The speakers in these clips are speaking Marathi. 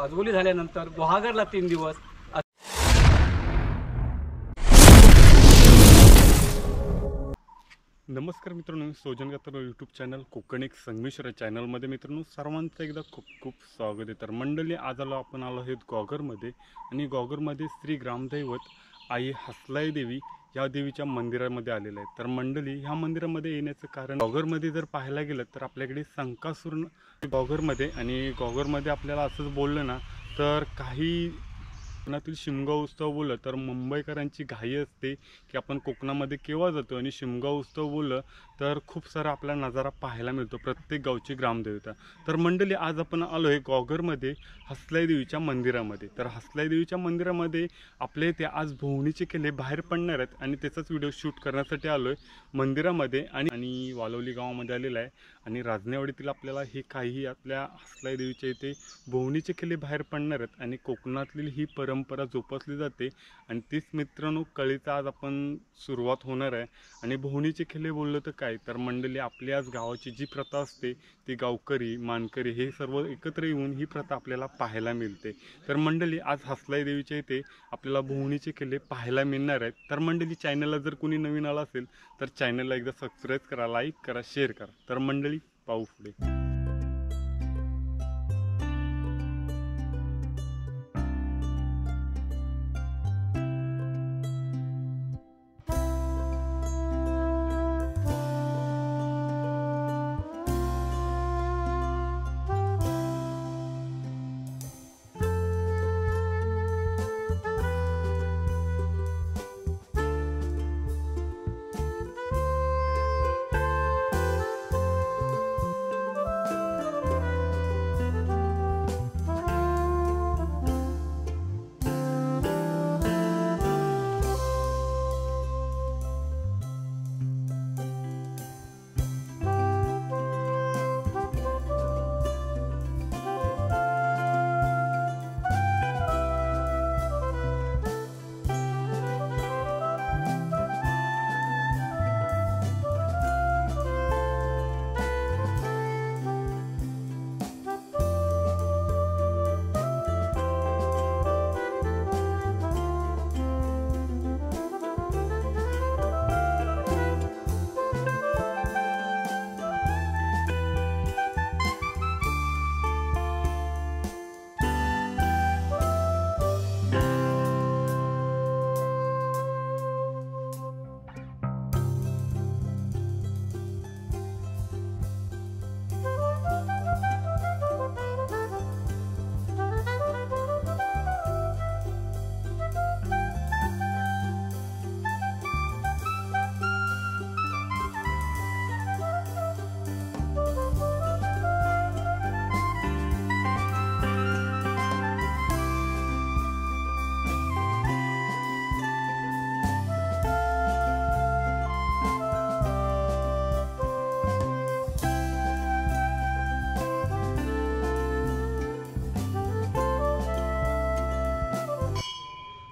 अजगोली झाल्यानंतर गुहागरला 3 दिवस. नमस्कार मित्रांनो, सोजन गातर यूट्यूब चॅनल कोकण एक संगमेश्वर चॅनलमध्ये मित्रांनो सर्वांचं एकदा खूप खूप स्वागत आहे. तर मंडळी, आज आपण आलो आहोत गॉगरमध्ये आणि गॉगरमध्ये श्री ग्रामदैवत आई हसलाई देवी या देवीच्या मंदिरामध्ये आलेलं आहे. तर मंडळी, ह्या मंदिरामध्ये येण्याचं कारण, गॉगरमध्ये जर पाहायला गेलं तर आपल्याकडे संकासूर गॉगरमध्ये, आणि गॉगरमध्ये आपल्याला असंच बोललं ना तर काही कोकणातील शिमगा उत्सव बोललं तर मुंबईकरांची घाई असते की आपण कोकणामध्ये केव्हा जातो, आणि शिमगा उत्सव बोललं तर खूप सारा आपला नजारा पाहायला मिळतो, प्रत्येक गावची ग्रामदेवता. तर मंडळी, आज आपण आलो आहे गॉगरमध्ये हसलाई देवीच्या मंदिरामध्ये. तर हसलाई देवीच्या मंदिरामध्ये आपल्या इथे आज भोवणीचे किल्ले बाहेर पडणार आहेत आणि त्याचाच व्हिडिओ शूट करण्यासाठी आलो आहे मंदिरामध्ये. आणि वालवली गावामध्ये आलेला आहे आणि राजनेवाडीतील आपल्याला हे काही आपल्या हसलाई देवीच्या इथे भोवणीचे किल्ले बाहेर पडणार आहेत आणि कोकणातली ही परंपरा जोपासली जाते. आणि तीच मित्रांनो कळीचा आज आपण सुरुवात होणार आहे. आणि भोवणीचे किल्ले बोललं तर काय, तर मंडळी आपल्या आज गावाची जी प्रथा असते ती गावकरी मानकरी हे सर्व एकत्र येऊन ही प्रथा आपल्याला पाहायला मिळते. तर मंडळी, आज हसलाई देवीच्या इथे आपल्याला भोवणीचे किल्ले पाहायला मिळणार आहेत. तर मंडळी, चॅनलला जर कोणी नवीन आला असेल तर चॅनलला एकदा सबस्क्राईब करा, लाईक करा, शेअर करा. तर मंडळी, पाहू पुढे.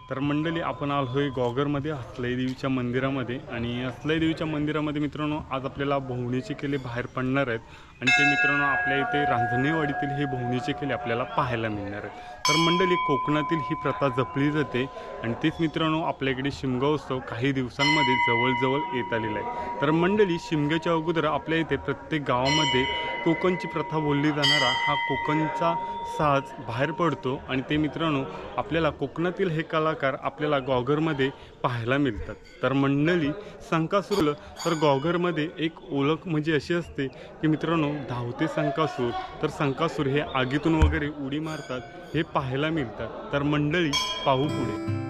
तर मंडळी, आपण आलो आहे गॉगरमध्ये हसलाई देवीच्या मंदिरामध्ये. आणि हसलाई देवीच्या मंदिरामध्ये मित्रांनो आज आपल्याला भोवणीचे किल्ले बाहेर पडणार आहेत. आणि ते मित्रांनो आपल्या इथे रांजणेवाडीतील हे भोवणीचे किल्ले आपल्याला पाहायला मिळणार आहेत. तर मंडळी, कोकणातील ही प्रथा जपली जाते आणि तेच मित्रांनो आपल्याकडे शिमगा उत्सव काही दिवसांमध्ये जवळजवळ येत आलेला आहे. तर मंडळी, शिमग्याच्या अगोदर आपल्या इथे प्रत्येक गावामध्ये कोकणची प्रथा बोलली जाणारा हा कोकणचा साज बाहेर पडतो. आणि ते मित्रांनो आपल्याला कोकणातील हे कलाकार आपल्याला गॉगरमध्ये पाहायला मिळतात. तर मंडळी, संकासूर तर गॉगरमध्ये एक ओळख म्हणजे अशी असते की मित्रांनो धावते संकासूर, तर संकासूर हे आगीतून वगैरे उडी मारतात हे पाहायला मिळतात. तर मंडळी, पाहू पुढे.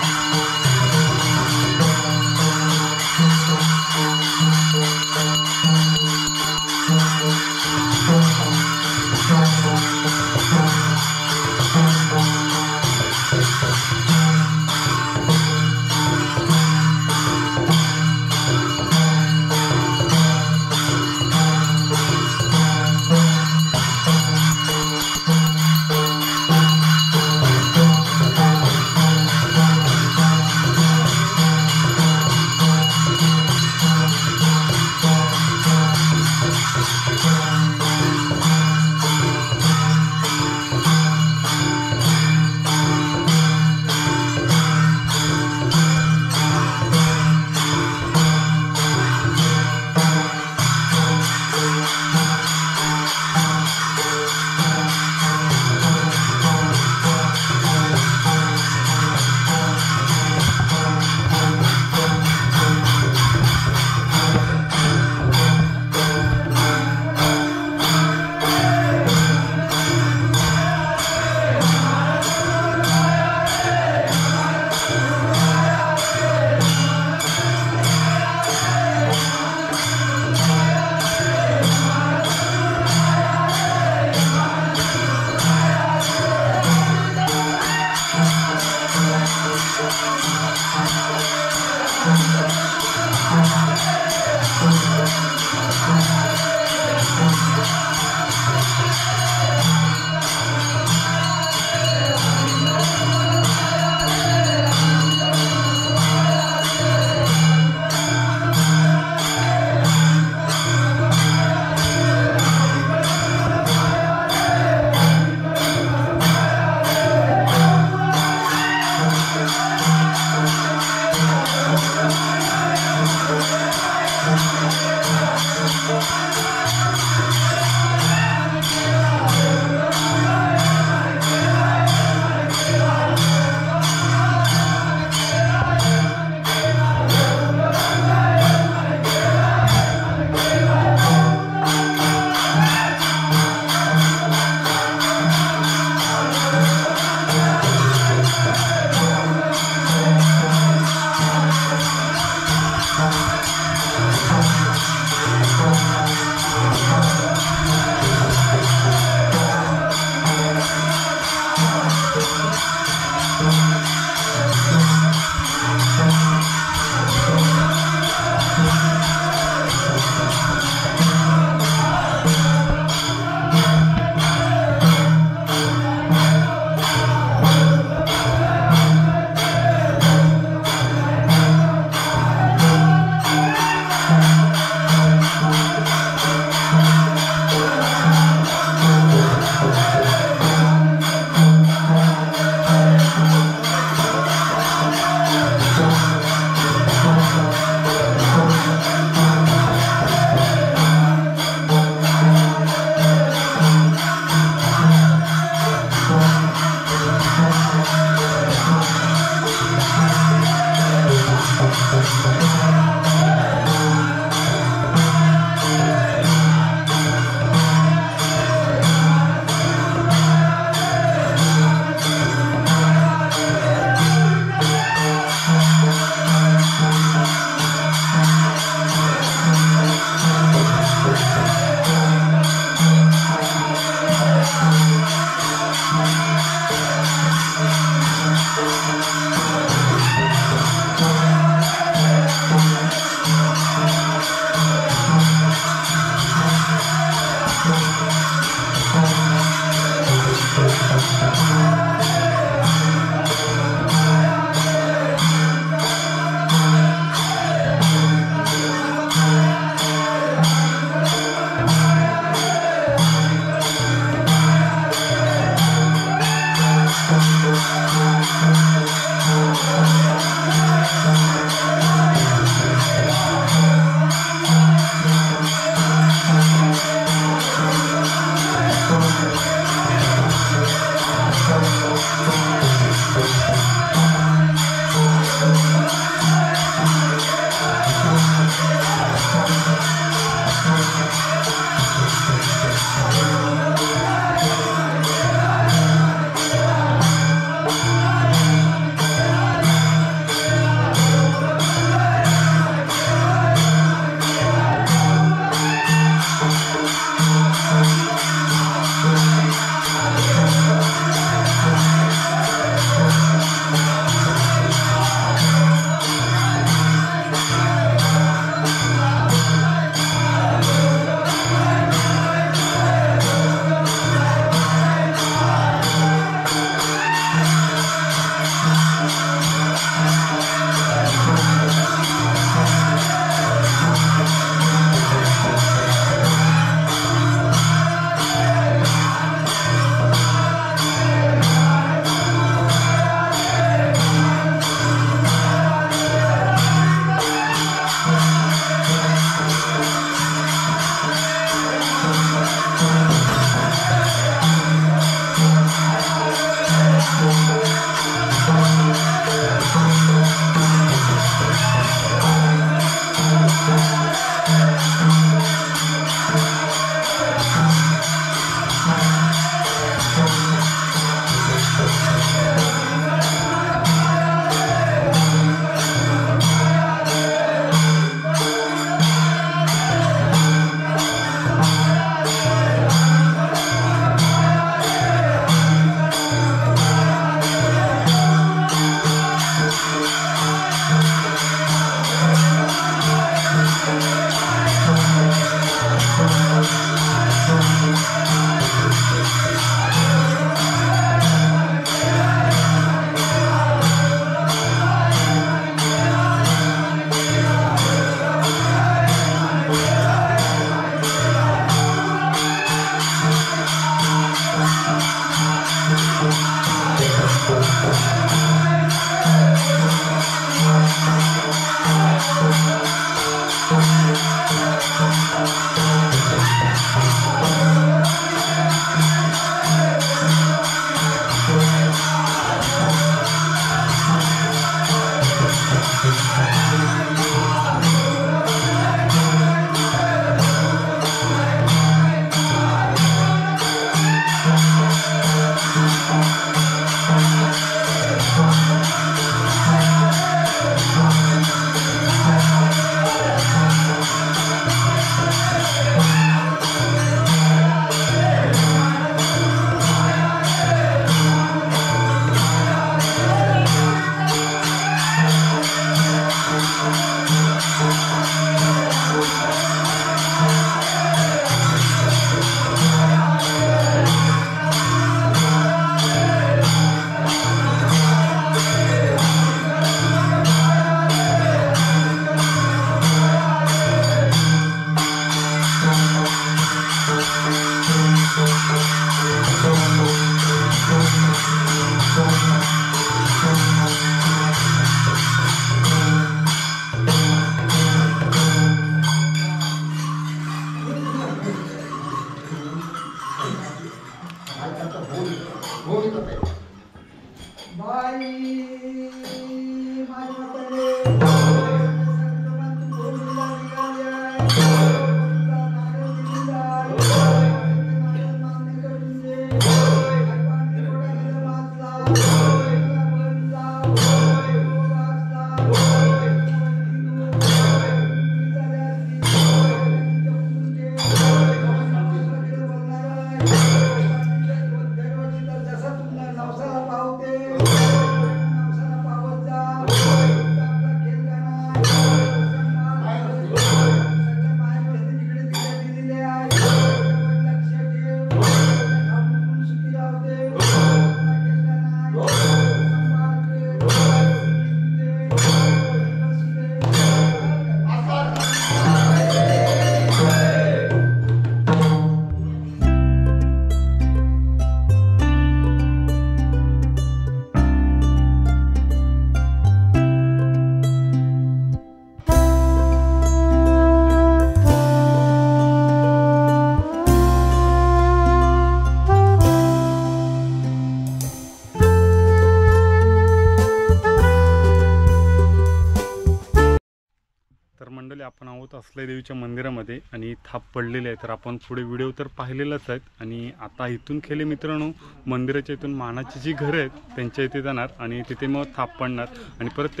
तर मंडळी आपण आहोत असलाई देवीच्या मंदिरामध्ये आणि थाप पडलेले आहे. तर आपण पुढे व्हिडिओ तर पाहिलेलाच आहेत आणि आता इथून खेळे मित्रांनो मंदिराच्या इथून मानाची जी घरं आहेत त्यांच्या इथे जाणार आणि तिथे मग थाप पडणार आणि परत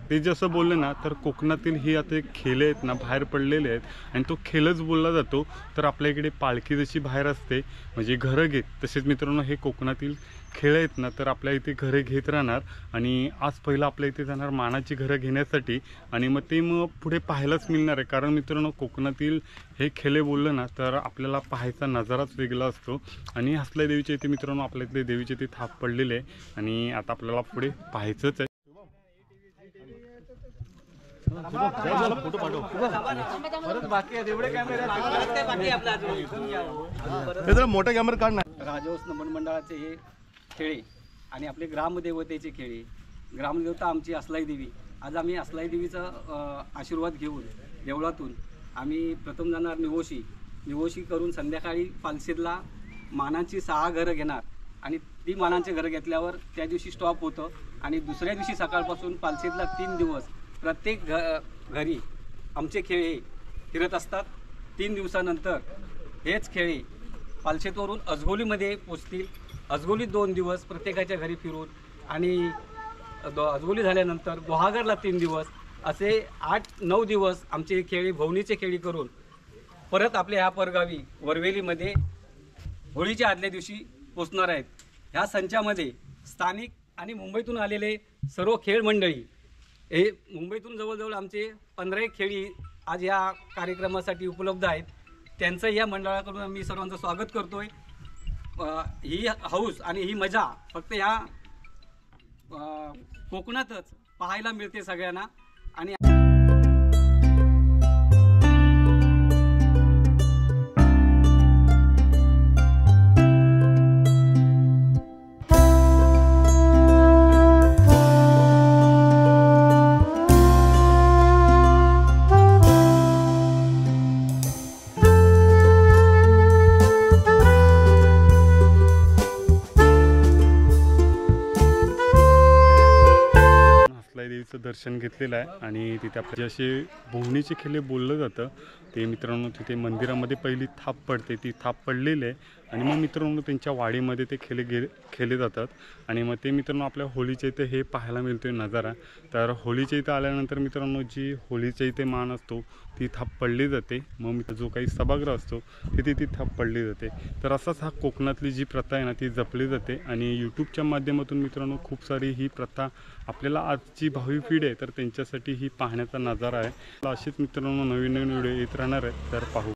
ते जसं बोलले ना तर कोकणातील ही आता खेळे आहेत ना बाहेर पडलेले आहेत आणि तो खेळच बोलला जातो. तर आपल्या इकडे पालखी जशी बाहेर असते म्हणजे घरं घेत तसेच मित्रांनो हे कोकणातील खेळ आहेत ना तर आपल्या इथे घरे घेत राहणार आणि आज पहिलं आपल्या इथे जाणार मानाची घरं घेण्यासाठी आणि मग ते पुढे पाहायलाच मिळणार आहे. कारण मित्रांनो कोकणातील हे खेळे बोललं ना तर आपल्याला पाहायचा नजाराच वेगळा असतो आणि असल्या देवीच्या इथे मित्रांनो आपल्या इथे देवीच्या इथे थाप पडलेले आहे आणि आता आपल्याला पुढे पाहायचंच आहे. मोठा कॅमेरा काढणार राजहंस नमन मंडळाचे हे खेळे आणि आपले ग्रामदेवतेचे खेळे. ग्रामदेवता आमची असलाई देवी. आज आम्ही असलाई देवीचा आशीर्वाद घेऊन देवळातून आम्ही प्रथम जाणार निवोशी करून संध्याकाळी पालसीतला मानाची 6 घरं घेणार आणि ती मानांची घरं घेतल्यावर त्या दिवशी स्टॉप होतं आणि दुसऱ्या दिवशी सकाळपासून पालसीतला 3 दिवस प्रत्येक घरी आमचे खेळे फिरत असतात. 3 दिवसानंतर हेच खेळे पालसेतवरून अजगोलीमध्ये पोचतील. अजगोलीत 2 दिवस प्रत्येकाच्या घरी फिरून आणि अजगोली झाल्यानंतर गुहागरला 3 दिवस असे 8-9 दिवस आमचे खेळी भवनीचे खेळी करून परत आपल्या ह्या परगावी वरवेलीमध्ये होळीच्या आदल्या दिवशी पोचणार आहेत. ह्या संचामध्ये स्थानिक आणि मुंबईतून आलेले सर्व खेळ मंडळी हे मुंबईतून जवळजवळ आमचे 15 खेळी आज या कार्यक्रमासाठी उपलब्ध आहेत. त्यांचं या मंडळाकडून मी सर्वांचं स्वागत करतोय. ही हौस आणि ही मजा फक्त ह्या कोकणातच पाहायला मिळते सगळ्यांना. आणि देवीचं दर्शन घेतलेलं आहे आणि तिथे आपले जसे भोवणीचे खेळे बोललं जातं ते मित्रांनो तिथे मंदिरामध्ये पहिली थाप पडते. ती थाप पडलेली आहे आणि मग मित्रांनो त्यांच्या वाडीमध्ये ते खेळले जातात आणि मग ते मित्रांनो आपल्या होळीच्या इथे हे पाहायला मिळतोय नजारा. तर होळीच्या इथं आल्यानंतर मित्रांनो जी होळीच्या इथे मान असतो ती थाप पडली जाते. मग जो काही सभागृह असतो तिथे ती थाप पडली जाते. तर असाच हा कोकणातली जी प्रथा आहे ना ती जपली जाते आणि यूट्यूबच्या माध्यमातून मित्रांनो खूप सारी ही प्रथा आपल्याला आजची भावी पिढी आहे तर त्यांच्यासाठी ही पाहण्याचा नजारा आहे. असेच मित्रांनो नवीन व्हिडिओ येत राहणार आहे तर पाहू.